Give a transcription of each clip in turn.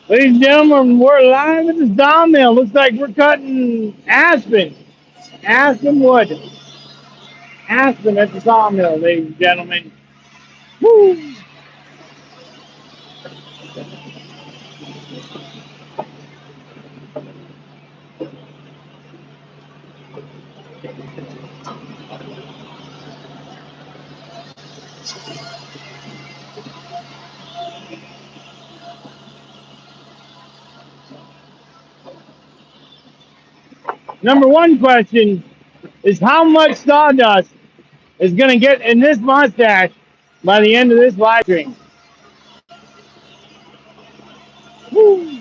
Ladies and gentlemen, we're live at the Sawmill. Looks like we're cutting aspen. Aspen wood. Aspen at the Sawmill, ladies and gentlemen. Woo! Number one question is how much sawdust is going to get in this mustache by the end of this live stream? Woo!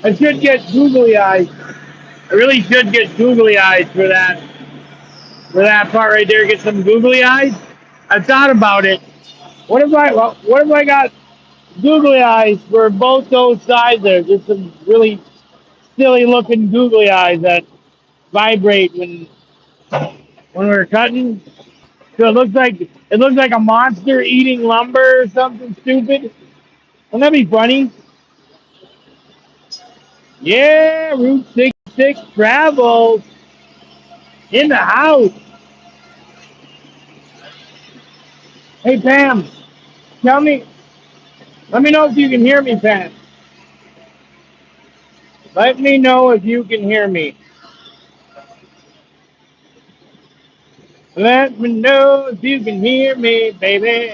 I should get googly eyes. I really should get googly eyes for that part right there. Get some googly eyes. I thought about it. What if I got googly eyes for both those sides there? Just some really silly looking googly eyes that vibrate when we're cutting. So it looks like a monster eating lumber or something stupid. Wouldn't that be funny? Yeah, Route 66 travels in the house. Hey Pam, tell me, let me know if you can hear me, Pam. Let me know if you can hear me. Let me know if you can hear me, baby.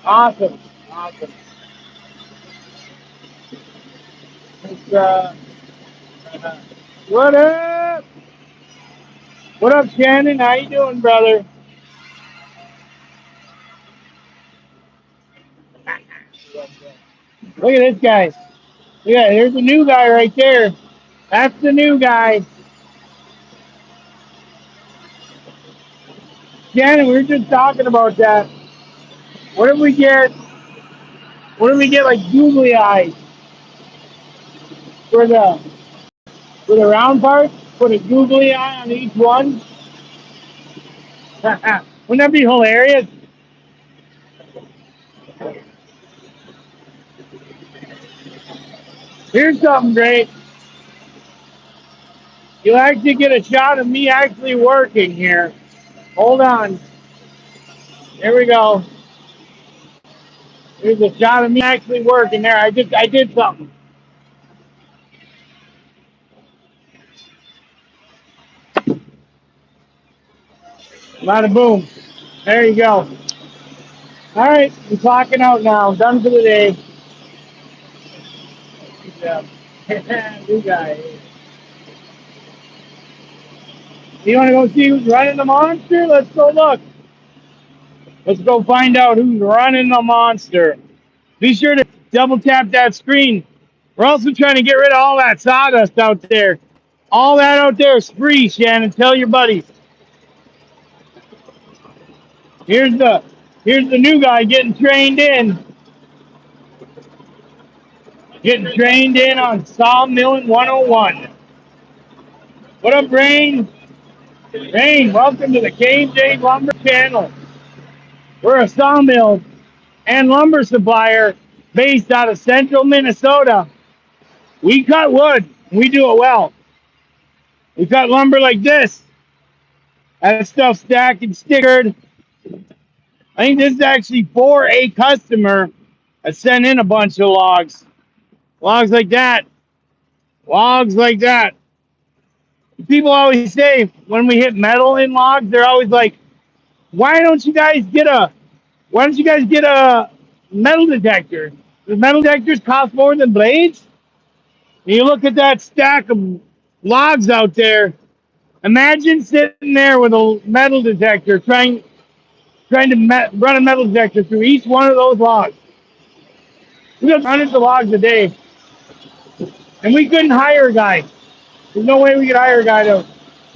Awesome, awesome. It's, what up? What up, Shannon? How you doing, brother? Look at this guy. Yeah, there's a new guy right there. That's the new guy. Shannon, we were just talking about that. What if we get what if we get like googly eyes for the round part? Put a googly eye on each one. Wouldn't that be hilarious? Here's something great. You'll actually get a shot of me actually working here. Hold on. There we go. Here's a shot of me actually working there. I did something. Bada boom. There you go. All right, I'm clocking out now. Done for the day. Good job. New guy. You want to go see who's running the monster? Let's go look. Let's go find out who's running the monster. Be sure to double tap that screen. We're also trying to get rid of all that sawdust out there. All that out there is free, Shannon. Tell your buddies. Here's the here's the new guy getting trained in. Getting trained in on Sawmilling 101. What up, Rain? Rain, welcome to the KJ Lumber channel. We're a sawmill and lumber supplier based out of central Minnesota. We cut wood. We do it well. We cut lumber like this. That stuff stacked and stickered. I think this is actually for a customer that sent in a bunch of logs. Logs like that. Logs like that. People always say when we hit metal in logs, they're always like, why don't you guys get a metal detector? The metal detectors cost more than blades. And you look at that stack of logs out there. Imagine sitting there with a metal detector trying to run a metal detector through each one of those logs. We got hundreds of logs a day, and we couldn't hire a guy. There's no way we could hire a guy to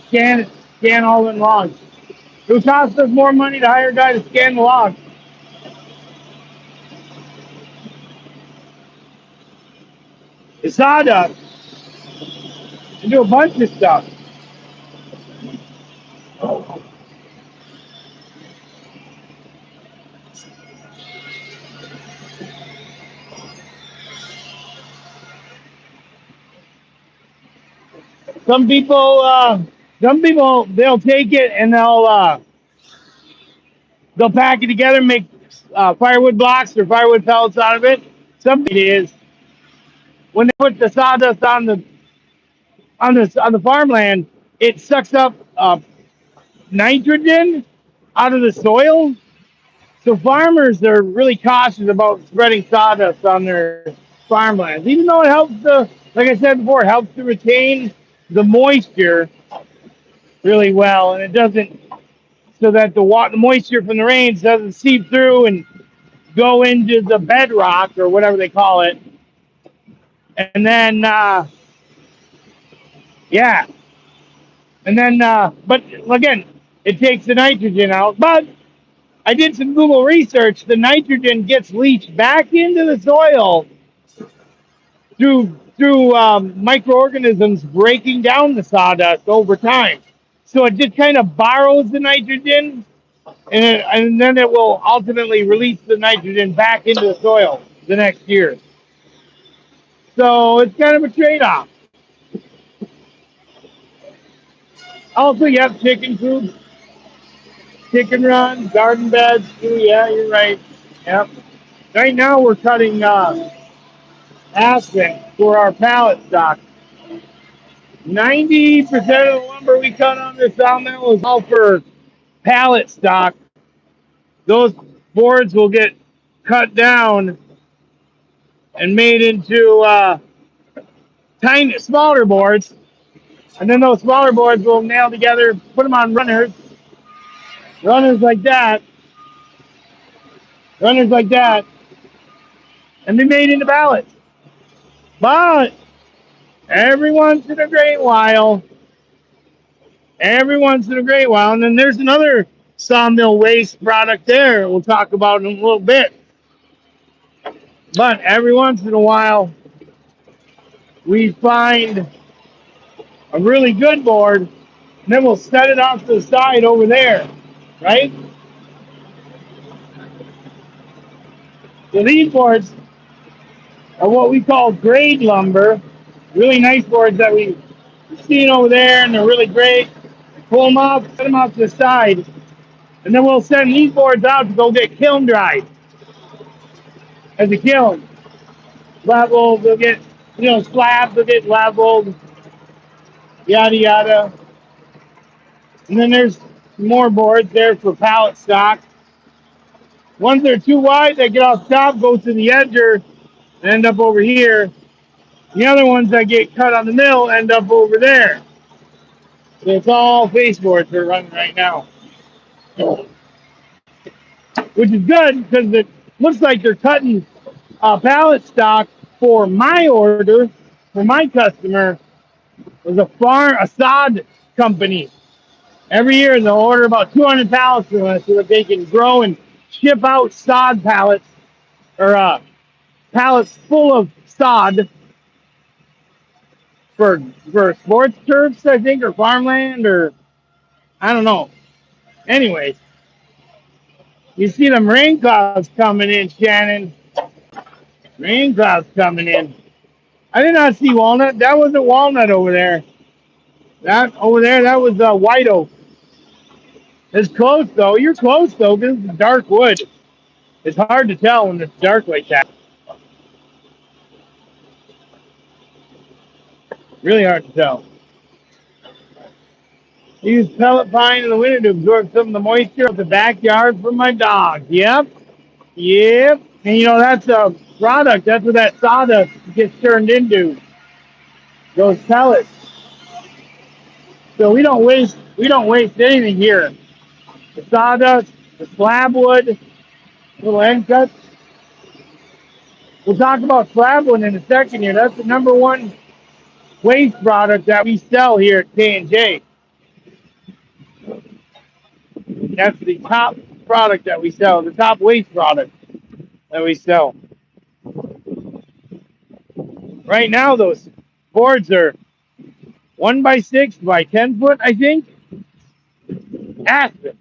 scan all the logs. It would cost us more money to hire a guy to scan the logs. The sawdust and do a bunch of stuff. Some people, they'll take it and they'll pack it together, and make firewood blocks or firewood pellets out of it. Some it is when they put the sawdust on the farmland, it sucks up nitrogen out of the soil. So farmers are really cautious about spreading sawdust on their farmlands, even though it helps like I said before, it helps to retain the moisture really well, and it doesn't, so that the moisture from the rains doesn't seep through and go into the bedrock or whatever they call it, and then yeah, and then but again, it takes the nitrogen out. But I did some Google research. The nitrogen gets leached back into the soil through microorganisms breaking down the sawdust over time. So it just kind of borrows the nitrogen, and then it will ultimately release the nitrogen back into the soil the next year. So it's kind of a trade-off. Also, you have chicken coop, chicken runs, garden beds too. Yeah, you're right. Yep. Right now we're cutting aspen for our pallet stock. 90% of the lumber we cut on this sawmill is all for pallet stock. Those boards will get cut down and made into tiny, smaller boards, and then those smaller boards will nail together, put them on runners like that, runners like that, and be made into pallets. But every once in a great while, and then there's another sawmill waste product there we'll talk about in a little bit. But every once in a while, we find a really good board, and then we'll set it off to the side over there, right? So these boards are what we call grade lumber, really nice boards that we've seen over there, and they're really great. Pull them off, set them off to the side, and then we'll send these boards out to go get kiln dried as a kiln. Leveled, they'll get, slabs, they'll get leveled, yada yada. And then there's more boards there for pallet stock. Ones that are too wide, they get off top, go to the edger, and end up over here. The other ones that get cut on the mill end up over there. So it's all baseboards we're running right now, which is good because it looks like they're cutting pallet stock for my order, for my customer. There's a sod company. Every year they'll order about 200 pallets from us so that they can grow and ship out sod pallets, or pallets full of sod for sports turfs, I think, or farmland, or I don't know. Anyways, you see them rain clouds coming in, Shannon. Rain clouds coming in. I did not see walnut. That wasn't walnut over there. That over there, that was white oak. It's close though. You're close though, because it's dark wood. It's hard to tell when it's dark like that. Really hard to tell. I use pellet pine in the winter to absorb some of the moisture of the backyard from my dog. Yep. Yep. And that's a product. That's what that sawdust gets turned into. Those pellets. So we don't waste anything here. The sawdust, the slab wood, little end cuts. We'll talk about slab wood in a second here. That's the number one waste product that we sell here at K&J. That's the top product that we sell, the top waste product that we sell. Right now, those boards are 1x6 by 10 foot, I think. Aspen.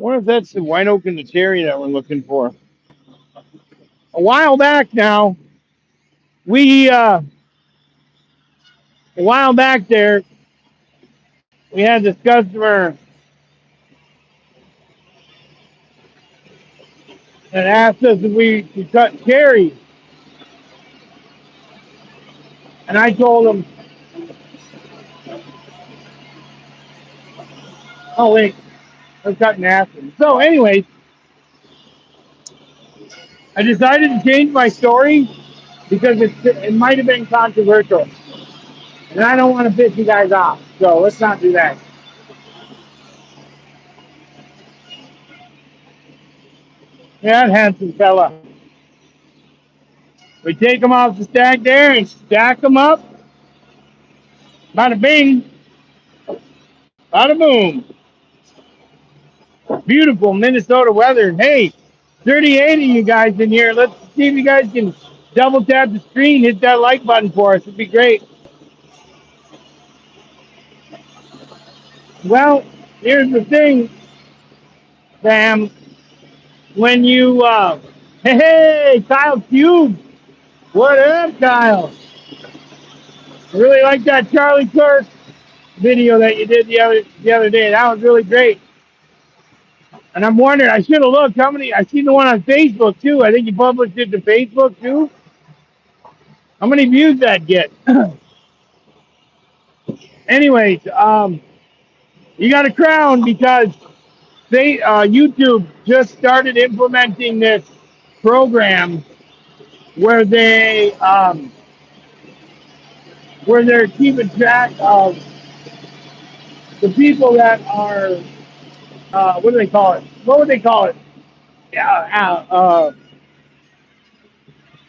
wonder if that's the white oak and the cherry that we're looking for. A while back now, we a while back there, we had this customer that asked us if we could cut cherries, and I told him, "Oh wait, I'm cutting aspen." So, anyways, I decided to change my story because it might have been controversial, and I don't want to piss you guys off. So let's not do that. Yeah, that handsome fella. We take them off the stack there and stack them up. Bada bing, bada boom. Beautiful Minnesota weather. Hey, 38 of you guys in here. Let's see if you guys can double tap the screen, hit that like button for us. It'd be great. Well, here's the thing, Sam. When you, hey, Kyle Cube. What up, Kyle? I really like that Charlie Kirk video that you did the other day. That was really great. And I'm wondering, I should have looked how many. I seen the one on Facebook too. I think you published it to Facebook too. How many views that get? Anyways, you got a crown because YouTube just started implementing this program where they're keeping track of the people that are what do they call it? What would they call it?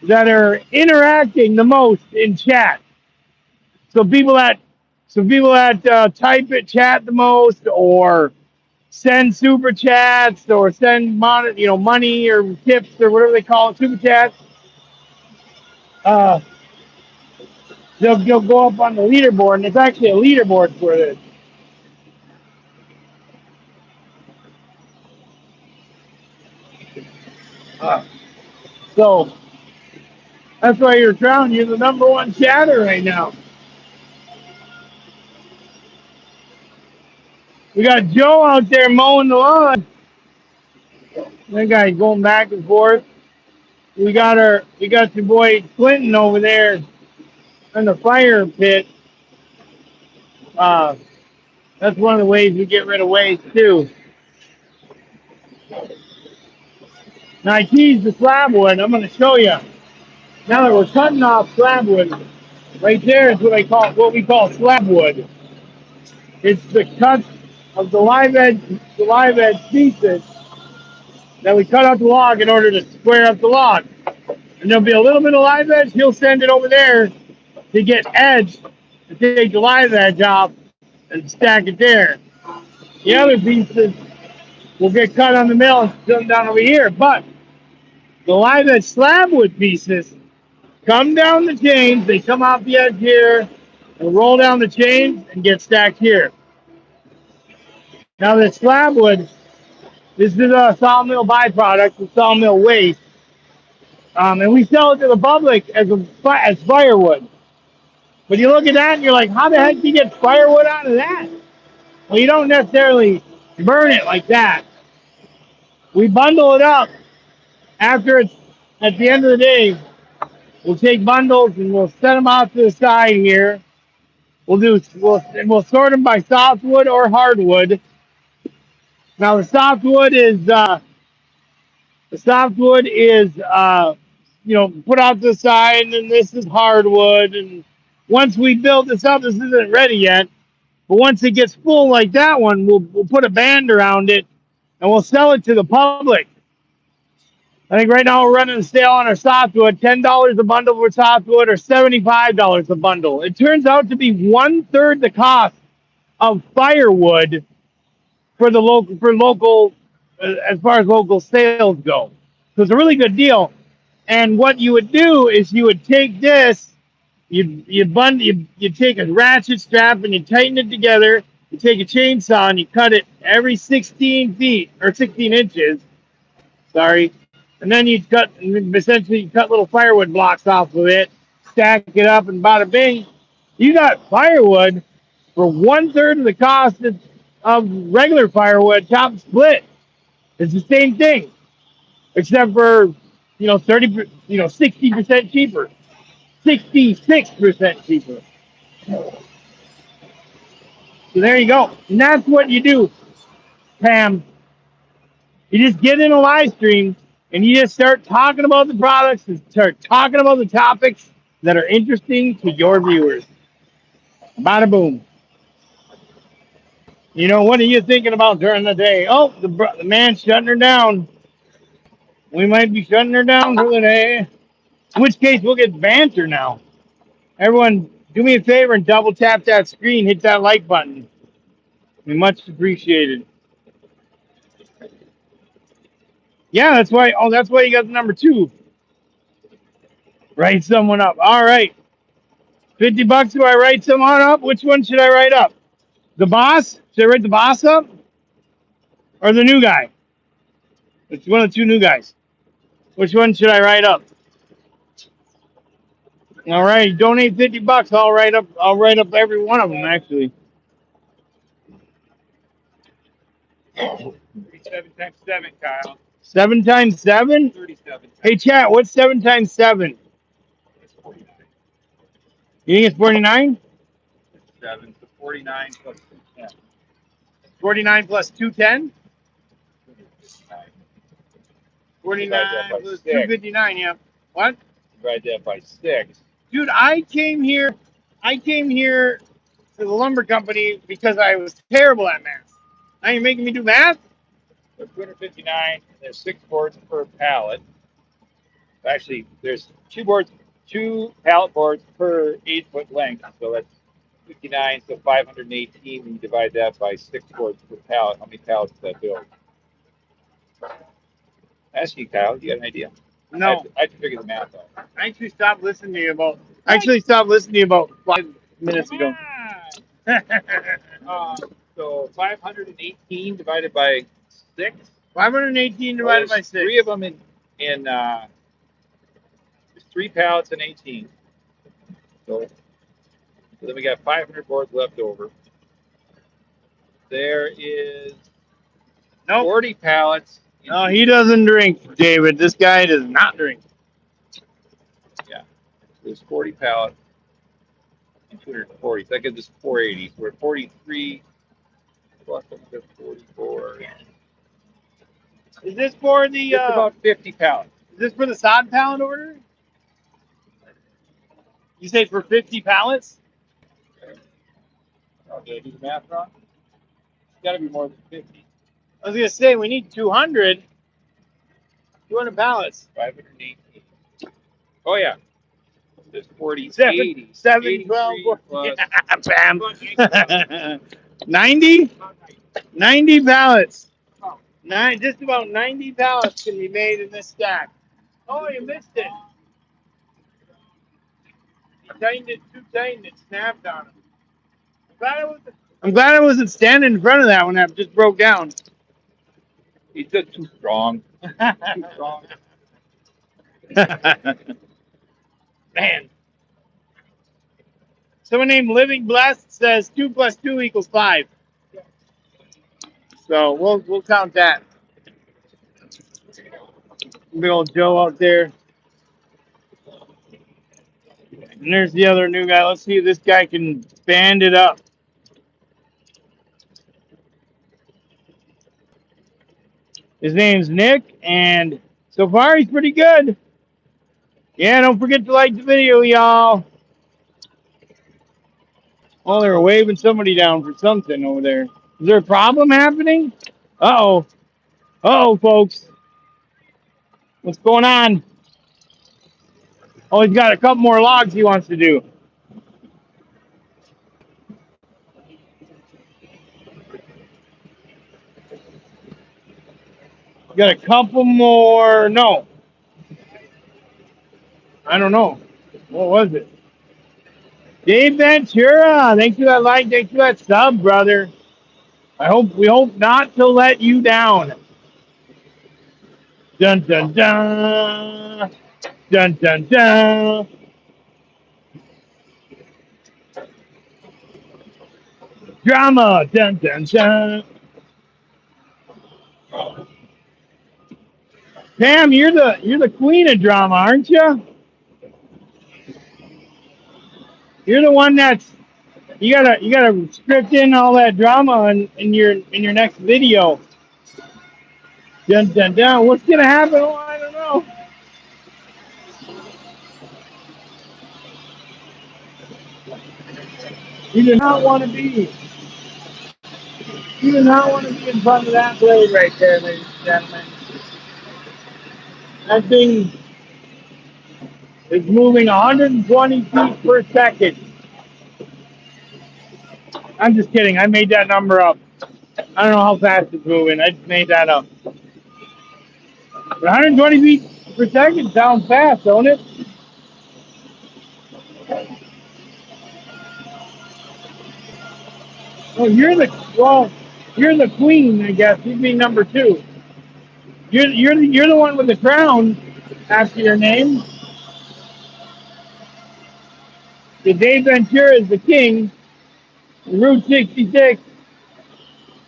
That are interacting the most in chat. So people that type it, chat the most, or send super chats, or send money or tips or whatever they call it, super chats. Uh, they'll go up on the leaderboard, and it's actually a leaderboard for this. So that's why you're crowned. You're the number one chatter right now. We got Joe out there mowing the lawn. That guy going back and forth. We got your boy Clinton over there in the fire pit. Uh, that's one of the ways we get rid of waste too. Now I teased the slab wood. I'm going to show you. Now that we're cutting off slab wood, right there is what we call slab wood. It's the cut of the live edge pieces that we cut out the log in order to square up the log. And there'll be a little bit of live edge. He'll send it over there to get edge to take the live edge off and stack it there. The other pieces will get cut on the mill and come down over here. But the live edge slab wood pieces come down the chains. They come off the edge here and roll down the chains and get stacked here. Now the slab wood, this is a sawmill byproduct, the sawmill waste. And we sell it to the public as firewood. But you look at that and you're like, how the heck do you get firewood out of that? Well, you don't necessarily burn it like that. We bundle it up after it's at the end of the day. We'll take bundles and we'll set them out to the side here. We'll sort them by softwood or hardwood. Now the softwood is put out to the side, and this is hardwood. And once we build this up, this isn't ready yet. But once it gets full like that one, we'll put a band around it and we'll sell it to the public. I think right now we're running a sale on our softwood, $10 a bundle for softwood or $75 a bundle. It turns out to be 1/3 the cost of firewood for local as far as local sales go. So it's a really good deal. And what you would do is you would take this, you take a ratchet strap and you tighten it together. you take a chainsaw and you cut it every 16 feet or 16 inches. Sorry, and then you cut essentially you cut little firewood blocks off of it, stack it up, and bada bing, you got firewood for 1/3 of the cost of regular firewood, chop split. It's the same thing, except for 30, 60% cheaper, 66% cheaper. So there you go. And that's what you do, Pam. You just get in a live stream and you just start talking about the products and start talking about the topics that are interesting to your viewers. Bada boom. What are you thinking about during the day? Oh, the man's shutting her down. We might be shutting her down for the day. In which case, we'll get banter now. Everyone, do me a favor and double tap that screen. Hit that like button. Be much appreciated. Yeah, that's why. Oh, that's why you got the number 2. Write someone up. All right. $50. Do I write someone up? Which one should I write up? The boss? Should I write the boss up? Or the new guy? It's one of the 2 new guys. Which one should I write up? All right, donate $50. I'll write up every one of them actually. 7 times 7, Kyle. 7 times 7? 37. Hey chat, what's 7 times 7? It's 49. You think it's 49? 7, so 49 plus 210. 49 plus 210? 49 plus 259, yeah. What? Divide that by 6. Dude, I came here to the lumber company because I was terrible at math. Now you're making me do math? So 259, there's 6 boards per pallet. Actually, there's 2 pallet boards per 8-foot length. So that's 59, so 518. And you divide that by 6 boards per pallet. How many pallets does that build? Ask you, Kyle. You got an idea? No. I have to figure the math out. I actually stopped listening to you about 5 minutes ago. So 518 divided by 6. 518 divided by 6. 3 of them in there's 3 pallets in 18. So then we got 500 boards left over. There is 40 pallets. No, he doesn't drink, David. This guy does not drink. Yeah. There's 40 pallets and 240. So that gives us 480. So we're at 43 plus 44. Is this for the about 50 pallets. Is this for the sod pallet order? You say for 50 pallets? Oh, did I do the math wrong? It's got to be more than 50. I was gonna say we need 200 pallets. 518. Oh yeah. There's 40, 80, 7, 12, plus, bam. 90? 90 pallets. Just about 90 pallets can be made in this stack. Oh, you missed it. You tightened it too tight and it snapped on him. I'm glad I wasn't standing in front of that when that just broke down. He's just too strong. Too strong. Man. Someone named Living Blessed says 2 plus 2 equals 5. So we'll count that. Big old Joe out there. And there's the other new guy. Let's see if this guy can band it up. His name's Nick, and so far he's pretty good. Yeah, don't forget to like the video, y'all. Oh, they were waving somebody down for something over there. Is there a problem happening? Uh-oh. Uh-oh, folks. What's going on? Oh, he's got a couple more logs he wants to do. Got a couple more. No. I don't know. What was it? Dave Ventura. Thanks for that like. Thanks for that sub, brother. We hope not to let you down. Dun dun dun. Dun dun dun. Drama. Dun dun dun. Pam, you're the queen of drama, aren't you? You're the one that's you gotta script in all that drama in your next video. Dun dun dun. What's gonna happen? Oh, I don't know. You do not want to be. You do not want to be in front of that blade right there, ladies and gentlemen. That thing is moving 120 feet per second. I'm just kidding. I made that number up. I don't know how fast it's moving. I just made that up. But 120 feet per second sounds fast, don't it? Oh, you're the queen, I guess. You'd be number two. You're the one with the crown after your name. The Dave Ventura is the king. And Route 66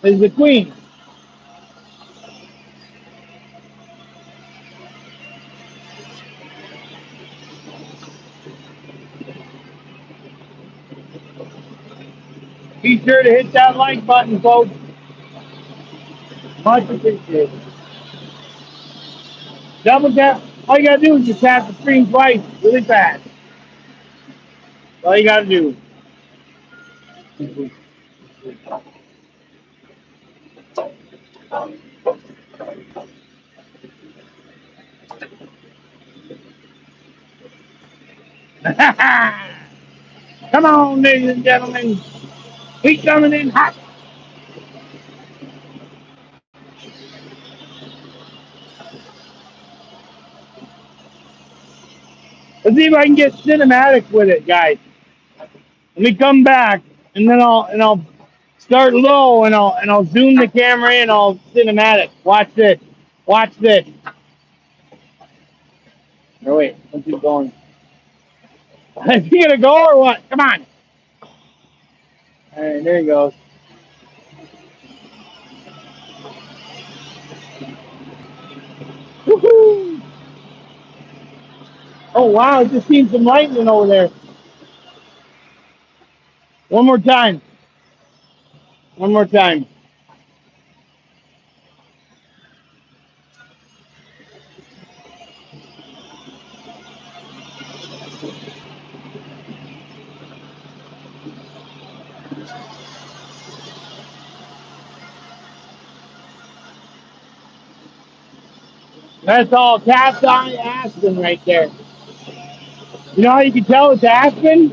is the queen. Be sure to hit that like button, folks. Much appreciated. Double tap. All you gotta do is just tap the screen twice, really fast. All you gotta do. Come on, ladies and gentlemen. We coming in hot. Let's see if I can get cinematic with it, guys. Let me come back, and then I'll start low, and I'll zoom the camera in. I'll cinematic. Watch this. Watch this. Oh wait, let's keep going. Is he gonna go or what? Come on. All right, there he goes. Woohoo! Oh wow, I just seen some lightning over there. One more time. One more time. That's all cat's eye aspen right there. You know how you can tell it's aspen?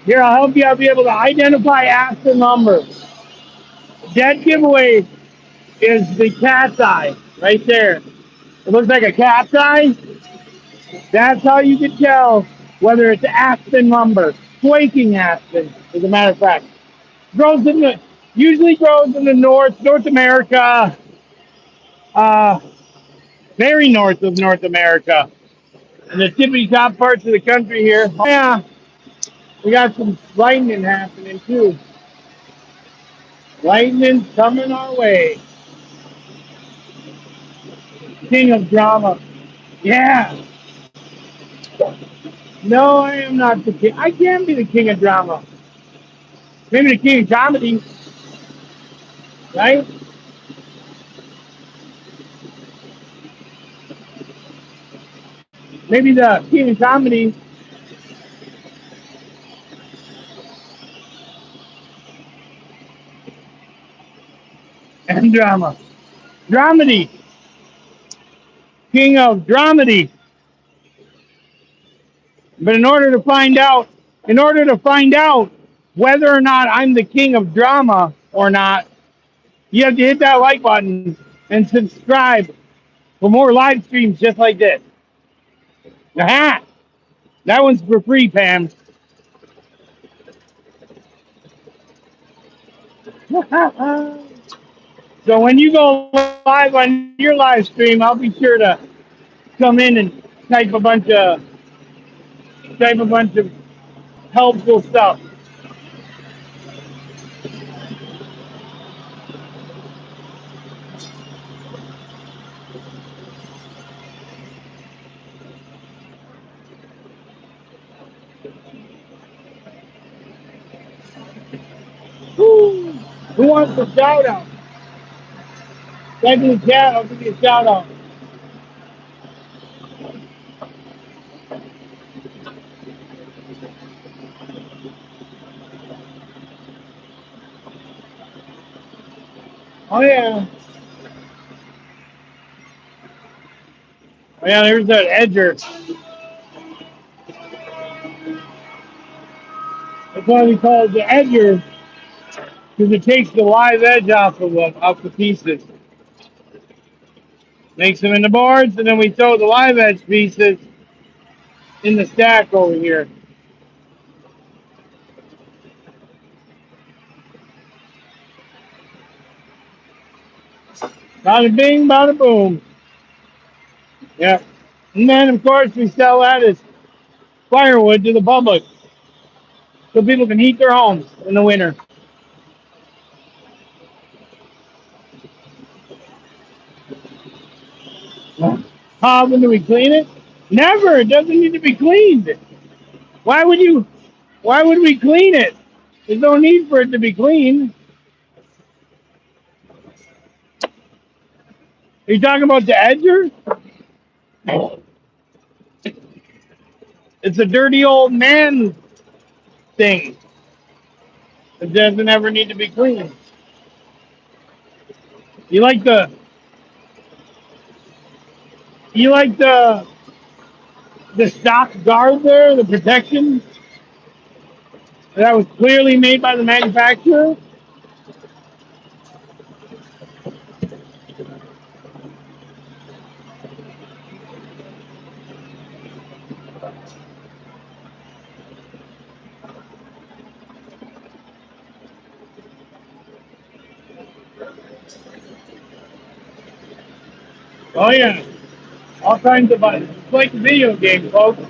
Here, I'll help you. I'll be able to identify aspen lumber. Dead giveaway is the cat's eye right there. It looks like a cat's eye. That's how you can tell whether it's aspen lumber. Quaking aspen, as a matter of fact. Grows in the usually grows in the North America, uh, very north of North America, in the tippy top parts of the country here. Oh, yeah, we got some lightning happening too. Lightning coming our way. King of drama. Yeah. No, I am not the king. I can be the king of drama. Maybe the king of comedy, right? Maybe the king of comedy and drama. Dramedy. King of dramedy. But in order to find out whether or not I'm the king of drama or not, you have to hit that like button and subscribe for more live streams just like this. Aha! That one's for free, Pam. So when you go live on your live stream, I'll be sure to come in and type a bunch of type a bunch of helpful stuff. Woo! Who wants a shout out? Type in the chat. I'll give you a shout out. Oh yeah. Oh yeah. There's that edger. That's why we call it the edger because it takes the live edge off of them, off the pieces, makes them into boards, and then we throw the live edge pieces in the stack over here. Bada bing, bada boom. Yeah. And then, of course, we sell that as firewood to the public so people can heat their homes in the winter. How often do we clean it? Never. It doesn't need to be cleaned. Why would you? Why would we clean it? There's no need for it to be cleaned. Are you talking about the edger? It's a dirty old man thing. It doesn't ever need to be cleaned. You like the you like the stock guard there, the protection that was clearly made by the manufacturer. Oh yeah, all kinds of buttons. It's like a video game, folks.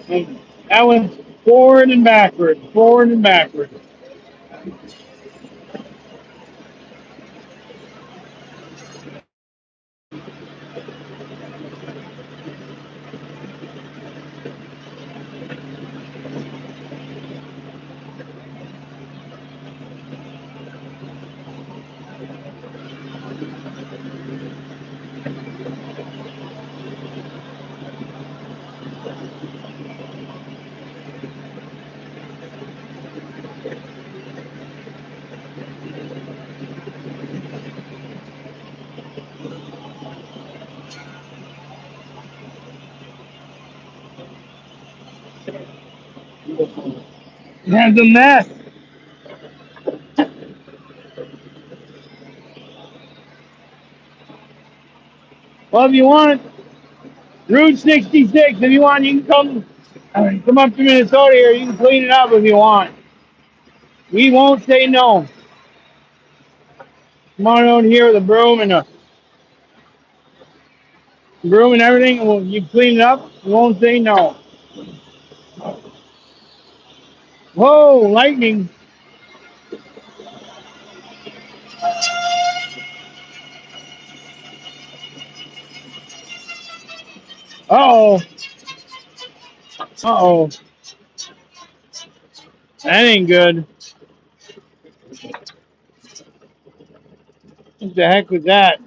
And that one's forward and backwards, forward and backwards. It has a mess. Well, if you want, Route 66, if you want, you can come up to Minnesota here. You can clean it up if you want. We won't say no. Come on out here with a broom and everything, and you clean it up. We won't say no. Whoa, lightning. Uh-oh. Uh-oh. That ain't good. What the heck was that?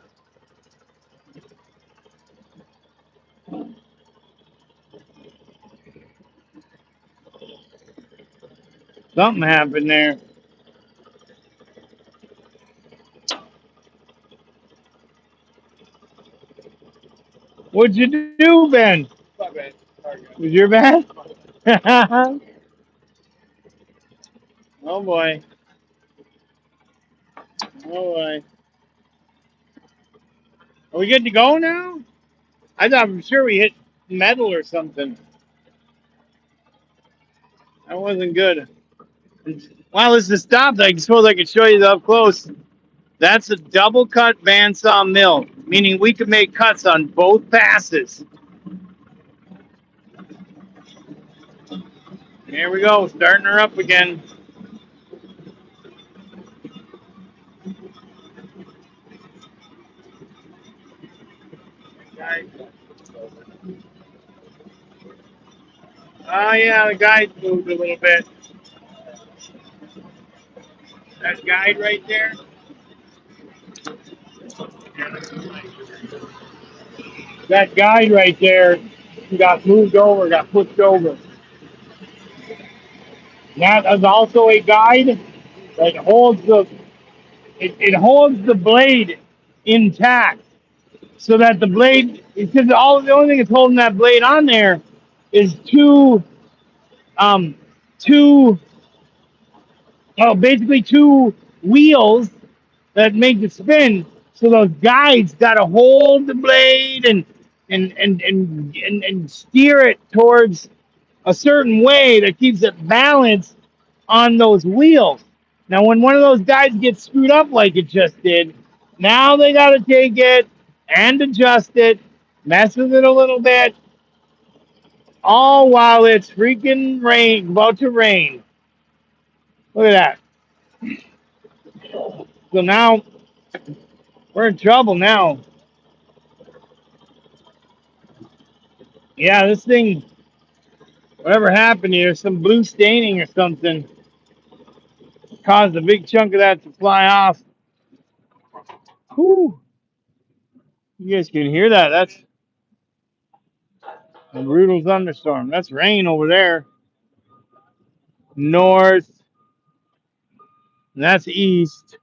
Something happened there. What'd you do, Ben? Was your bad? Oh boy. Oh boy. Are we good to go now? I thought I'm sure we hit metal or something. That wasn't good. While this is stopped, I suppose I could show you the up close. That's a double cut bandsaw mill, meaning we could make cuts on both passes. Here we go, starting her up again. Oh yeah, the guide moved a little bit. That guide right there. That guide right there got moved over, got pushed over. That is also a guide that holds it holds the blade intact so that the blade, because the only thing that's holding that blade on there is um two basically two wheels that make it spin. So those guides got to hold the blade and steer it towards a certain way that keeps it balanced on those wheels. Now, when one of those guides gets screwed up like it just did, now they got to take it and adjust it, mess with it a little bit, all while it's freaking about to rain. Look at that. So now we're in trouble now. Yeah, this thing, whatever happened here, some blue staining or something caused a big chunk of that to fly off. Whew. You guys can hear that. That's a brutal thunderstorm. That's rain over there. North. And that's east.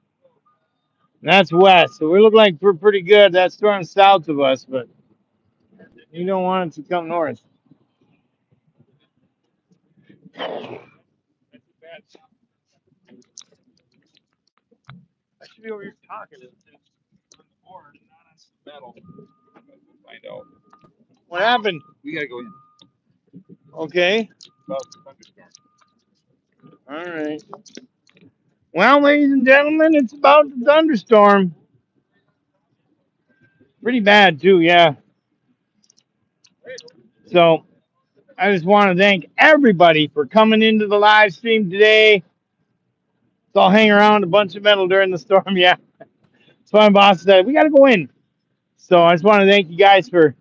And that's west. So we look like we're pretty good. That storm's south of us, but you don't want it to come north. I should be over here talking to on the board and not on some metal. Find out. What happened? We gotta go in. Okay. About the thunderstorm. All right. Well, ladies and gentlemen, it's about the thunderstorm. Pretty bad, too, yeah. So I just want to thank everybody for coming into the live stream today. So I'll hang around a bunch of metal during the storm, yeah. So my boss said, we got to go in. So I just want to thank you guys for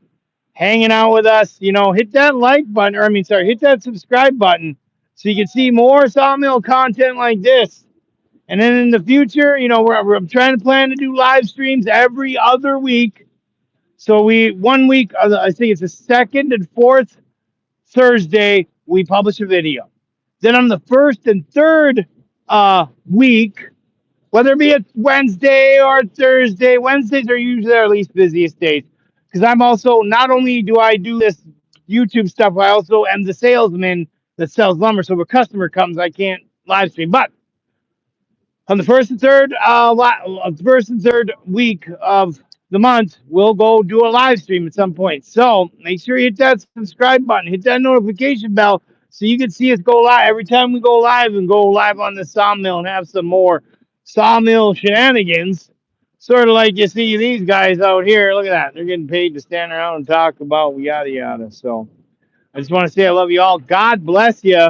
hanging out with us. You know, hit that like button, or hit that subscribe button so you can see more Sawmill content like this. And then in the future, you know, we're trying to plan to do live streams every other week. So 1 week, I think it's the second and fourth Thursday, we publish a video. Then on the first and third week, whether it be a Wednesday or Thursday, Wednesdays are usually our least busiest days. Because I'm also, not only do I do this YouTube stuff, I also am the salesman that sells lumber. So if a customer comes, I can't live stream. But on the first and third week of the month, we'll go do a live stream at some point. So make sure you hit that subscribe button, hit that notification bell, so you can see us go live every time we go live and go live on the Sawmill and have some more Sawmill shenanigans. Sort of like you see these guys out here. Look at that. They're getting paid to stand around and talk about yada yada. So I just want to say I love you all. God bless you.